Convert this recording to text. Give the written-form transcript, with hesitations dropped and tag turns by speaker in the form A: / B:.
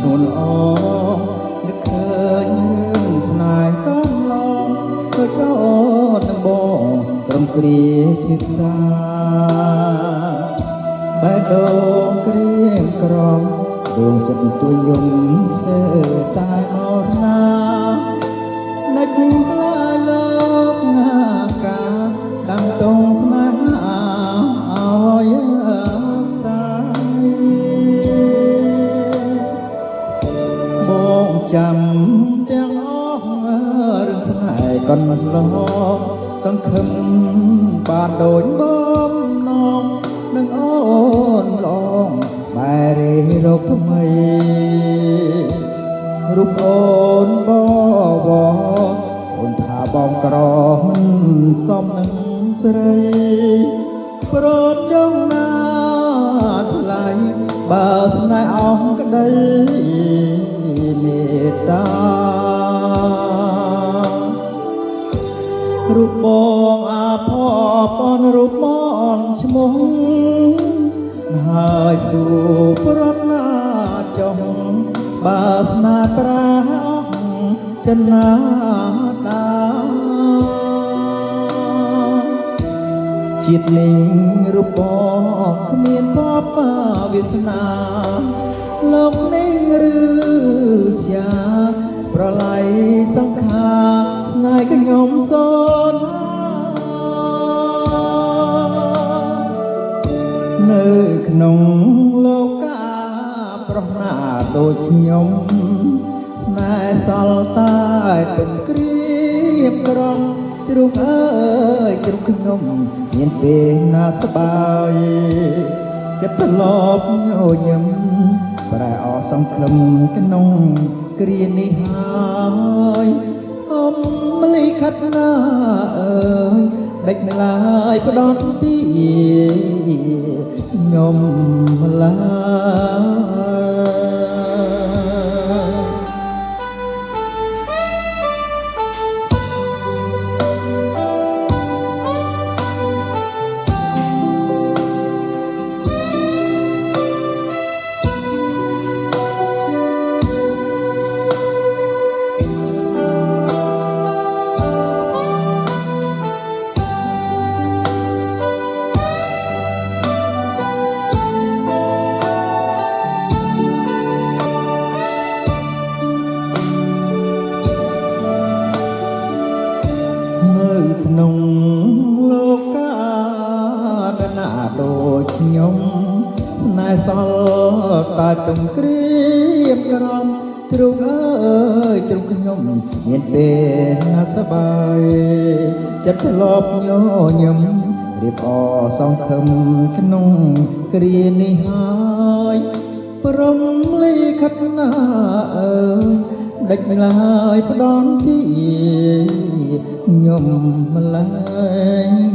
A: នួនល្អនឹកឃើញរឿងស្នេហ៍កងឡងដូចអូននឹងបងត្រឹមគ្រាជាផ្សាបែបដូងក្រៀមក្រំដួងចិត្តទួយយំសេតែមរណានឹកខ្លាចលោកងាកាដាំតងស្នេហាឲ្យសាយបងចាំទាំងអស់រឿងស្នេហ៍កូនមិនឡងសង្ឃឹមបានដូចបងនងនឹងអូនឡងបែររកថ្មីរូបអូនបវអូនថាបងក្រមិនសមនឹងស្រីប្រត់ចង់ណាថ្លៃបើស្នេហ៍អស់ក្តីមេត្តារូបបងអាផពនរូបបងឈ្មោះហើយសួរប្រត់ណាចង់បើស្នេហ៍ប្រាអស់ចិនណាដាជាតិនេះរូបបងគ្មានបបវាសនាលោកនេះឬស្យាប្រឡ័យសង្ខារថ្ងៃខ្ញុំសូននៅក្នុងលោកកាប្រោះណាដូចខ្ញុំស្នេហ៍សល់តែទុំគ្រៀបក្រំជ្រុកអើយជ្រុកខ្ញុំមានពេលណាសបាយចិត្តត្រឡប់ញញឹមប្រែអសង្ឃឹមក្នុងគ្រានេះហើយអមលិខិតណាអើយដេចឡាយផ្ដោតទីខ្ញុំឡាក្នុងលោកកាដណាដូចខ្ញុំស្នេហ៍សល់តែទុំគ្រៀបក្រំទ្រុកអើយទ្រុកខ្ញុំមានពេលណាសបាយចិត្តធ្លាប់ញញឹមរៀបអសង្ឃឹមក្នុងគ្រានេះហើយព្រមលិខិតណាអើយដេចឡាយផ្ដន់ទីខ្ញុំម្លែង